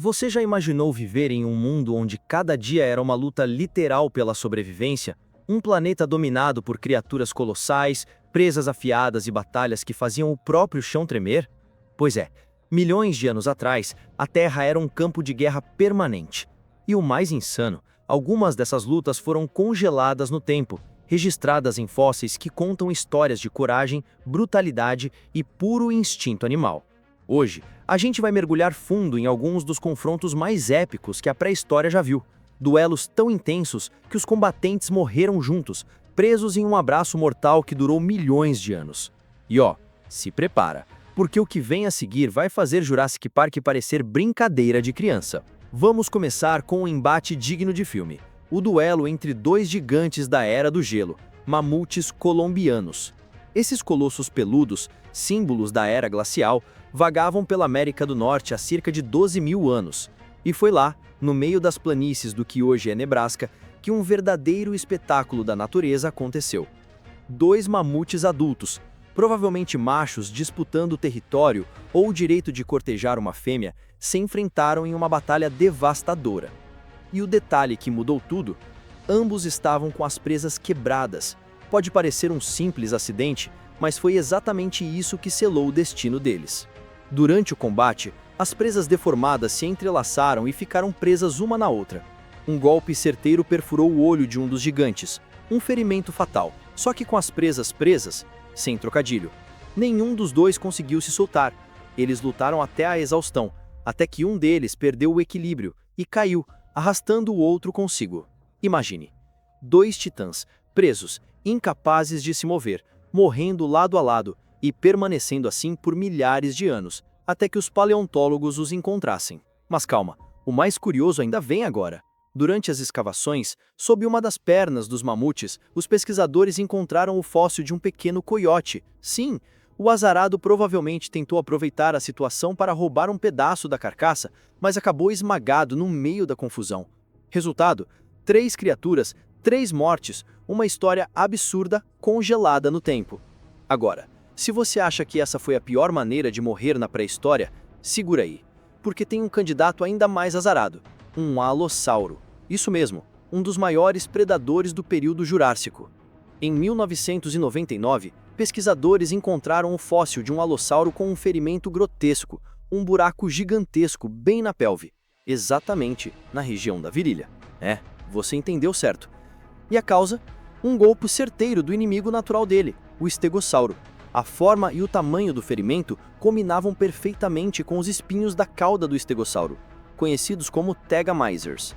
Você já imaginou viver em um mundo onde cada dia era uma luta literal pela sobrevivência? Um planeta dominado por criaturas colossais, presas afiadas e batalhas que faziam o próprio chão tremer? Pois é, milhões de anos atrás, a Terra era um campo de guerra permanente. E o mais insano, algumas dessas lutas foram congeladas no tempo, registradas em fósseis que contam histórias de coragem, brutalidade e puro instinto animal. Hoje, a gente vai mergulhar fundo em alguns dos confrontos mais épicos que a pré-história já viu. Duelos tão intensos que os combatentes morreram juntos, presos em um abraço mortal que durou milhões de anos. E se prepara, porque o que vem a seguir vai fazer Jurassic Park parecer brincadeira de criança. Vamos começar com um embate digno de filme. O duelo entre dois gigantes da Era do Gelo, mamutes colombianos. Esses colossos peludos, símbolos da Era Glacial, vagavam pela América do Norte há cerca de 12 mil anos. E foi lá, no meio das planícies do que hoje é Nebraska, que um verdadeiro espetáculo da natureza aconteceu. Dois mamutes adultos, provavelmente machos disputando o território ou o direito de cortejar uma fêmea, se enfrentaram em uma batalha devastadora. E o detalhe que mudou tudo, ambos estavam com as presas quebradas. Pode parecer um simples acidente, mas foi exatamente isso que selou o destino deles. Durante o combate, as presas deformadas se entrelaçaram e ficaram presas uma na outra. Um golpe certeiro perfurou o olho de um dos gigantes, um ferimento fatal, só que com as presas presas, sem trocadilho. Nenhum dos dois conseguiu se soltar. Eles lutaram até a exaustão, até que um deles perdeu o equilíbrio e caiu, arrastando o outro consigo. Imagine, dois titãs, presos, incapazes de se mover, morrendo lado a lado e permanecendo assim por milhares de anos, até que os paleontólogos os encontrassem. Mas calma, o mais curioso ainda vem agora. Durante as escavações, sob uma das pernas dos mamutes, os pesquisadores encontraram o fóssil de um pequeno coiote. Sim, o azarado provavelmente tentou aproveitar a situação para roubar um pedaço da carcaça, mas acabou esmagado no meio da confusão. Resultado: 3 criaturas, 3 mortes, uma história absurda congelada no tempo. Agora, se você acha que essa foi a pior maneira de morrer na pré-história, segura aí, porque tem um candidato ainda mais azarado, um alossauro. Isso mesmo, um dos maiores predadores do período Jurássico. Em 1999, pesquisadores encontraram o fóssil de um alossauro com um ferimento grotesco, um buraco gigantesco bem na pelve, exatamente na região da virilha. Você entendeu certo. E a causa? Um golpe certeiro do inimigo natural dele, o estegossauro. A forma e o tamanho do ferimento combinavam perfeitamente com os espinhos da cauda do estegossauro, conhecidos como tegamizers.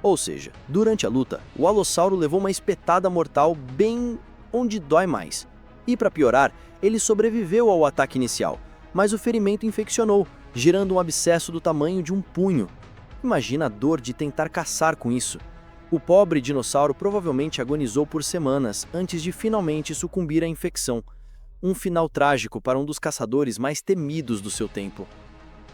Ou seja, durante a luta, o alossauro levou uma espetada mortal bem onde dói mais. E para piorar, ele sobreviveu ao ataque inicial, mas o ferimento infeccionou, gerando um abscesso do tamanho de um punho. Imagina a dor de tentar caçar com isso. O pobre dinossauro provavelmente agonizou por semanas antes de finalmente sucumbir à infecção. Um final trágico para um dos caçadores mais temidos do seu tempo.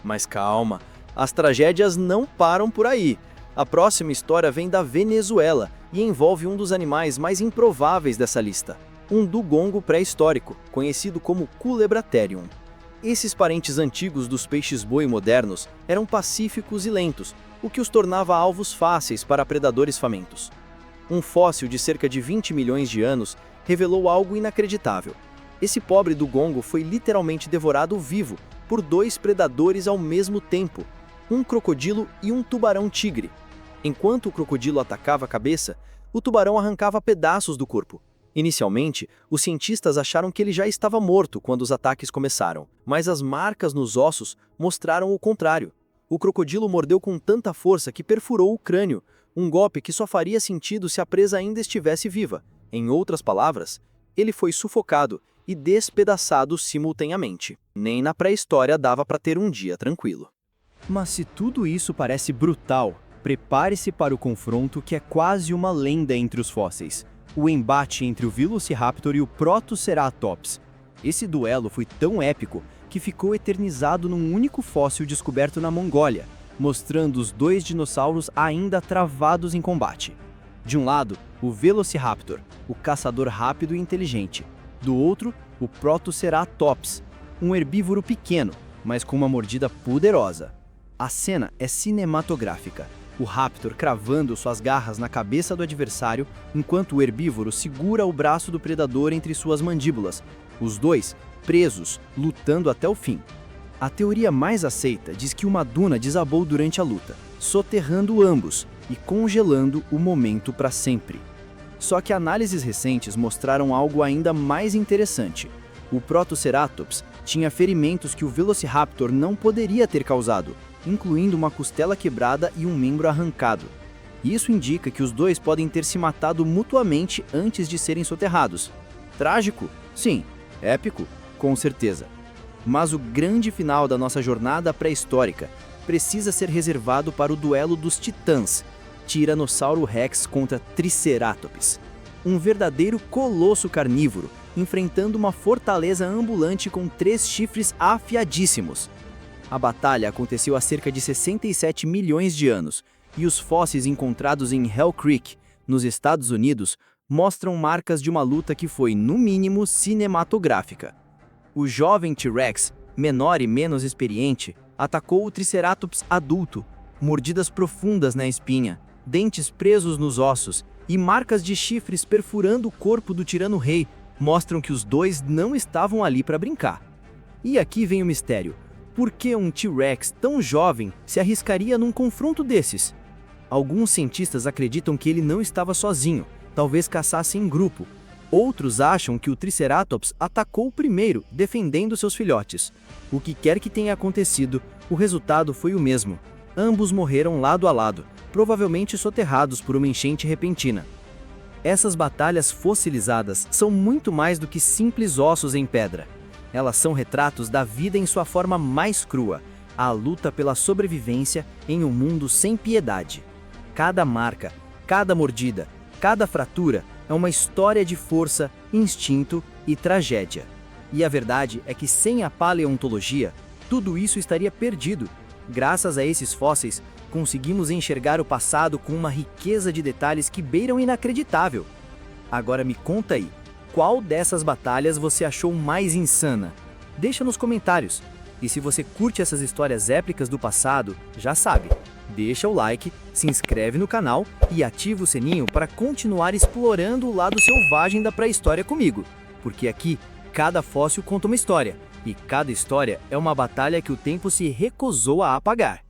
Mas calma, as tragédias não param por aí. A próxima história vem da Venezuela e envolve um dos animais mais improváveis dessa lista, um dugongo pré-histórico, conhecido como Culebratherium. Esses parentes antigos dos peixes-boi modernos eram pacíficos e lentos, o que os tornava alvos fáceis para predadores famintos. Um fóssil de cerca de 20 milhões de anos revelou algo inacreditável. Esse pobre dugongo foi literalmente devorado vivo por 2 predadores ao mesmo tempo, um crocodilo e um tubarão-tigre. Enquanto o crocodilo atacava a cabeça, o tubarão arrancava pedaços do corpo. Inicialmente, os cientistas acharam que ele já estava morto quando os ataques começaram, mas as marcas nos ossos mostraram o contrário. O crocodilo mordeu com tanta força que perfurou o crânio, um golpe que só faria sentido se a presa ainda estivesse viva. Em outras palavras, ele foi sufocado e despedaçado simultaneamente. Nem na pré-história dava para ter um dia tranquilo. Mas se tudo isso parece brutal, prepare-se para o confronto que é quase uma lenda entre os fósseis. O embate entre o Velociraptor e o Protoceratops. Esse duelo foi tão épico que ficou eternizado num único fóssil descoberto na Mongólia, mostrando os 2 dinossauros ainda travados em combate. De um lado, o Velociraptor, o caçador rápido e inteligente. Do outro, o Protoceratops, um herbívoro pequeno, mas com uma mordida poderosa. A cena é cinematográfica. O Raptor cravando suas garras na cabeça do adversário, enquanto o herbívoro segura o braço do predador entre suas mandíbulas. Os dois, presos, lutando até o fim. A teoria mais aceita diz que uma duna desabou durante a luta, soterrando ambos e congelando o momento para sempre. Só que análises recentes mostraram algo ainda mais interessante. O Protoceratops tinha ferimentos que o Velociraptor não poderia ter causado, incluindo uma costela quebrada e um membro arrancado. Isso indica que os dois podem ter se matado mutuamente antes de serem soterrados. Trágico? Sim. Épico? Com certeza. Mas o grande final da nossa jornada pré-histórica precisa ser reservado para o duelo dos titãs, Tiranossauro Rex contra Triceratops. Um verdadeiro colosso carnívoro, enfrentando uma fortaleza ambulante com 3 chifres afiadíssimos. A batalha aconteceu há cerca de 67 milhões de anos, e os fósseis encontrados em Hell Creek, nos Estados Unidos, mostram marcas de uma luta que foi, no mínimo, cinematográfica. O jovem T-Rex, menor e menos experiente, atacou o Triceratops adulto, mordidas profundas na espinha, dentes presos nos ossos e marcas de chifres perfurando o corpo do tirano-rei mostram que os dois não estavam ali para brincar. E aqui vem o mistério. Por que um T-Rex tão jovem se arriscaria num confronto desses? Alguns cientistas acreditam que ele não estava sozinho, talvez caçasse em grupo. Outros acham que o Triceratops atacou primeiro, defendendo seus filhotes. O que quer que tenha acontecido, o resultado foi o mesmo. Ambos morreram lado a lado, provavelmente soterrados por uma enchente repentina. Essas batalhas fossilizadas são muito mais do que simples ossos em pedra. Elas são retratos da vida em sua forma mais crua, a luta pela sobrevivência em um mundo sem piedade. Cada marca, cada mordida, cada fratura é uma história de força, instinto e tragédia. E a verdade é que sem a paleontologia, tudo isso estaria perdido. Graças a esses fósseis, conseguimos enxergar o passado com uma riqueza de detalhes que beiram inacreditável. Agora me conta aí, qual dessas batalhas você achou mais insana? Deixa nos comentários. E se você curte essas histórias épicas do passado, já sabe, deixa o like, se inscreve no canal e ativa o sininho para continuar explorando o lado selvagem da pré-história comigo. Porque aqui, cada fóssil conta uma história, e cada história é uma batalha que o tempo se recusou a apagar.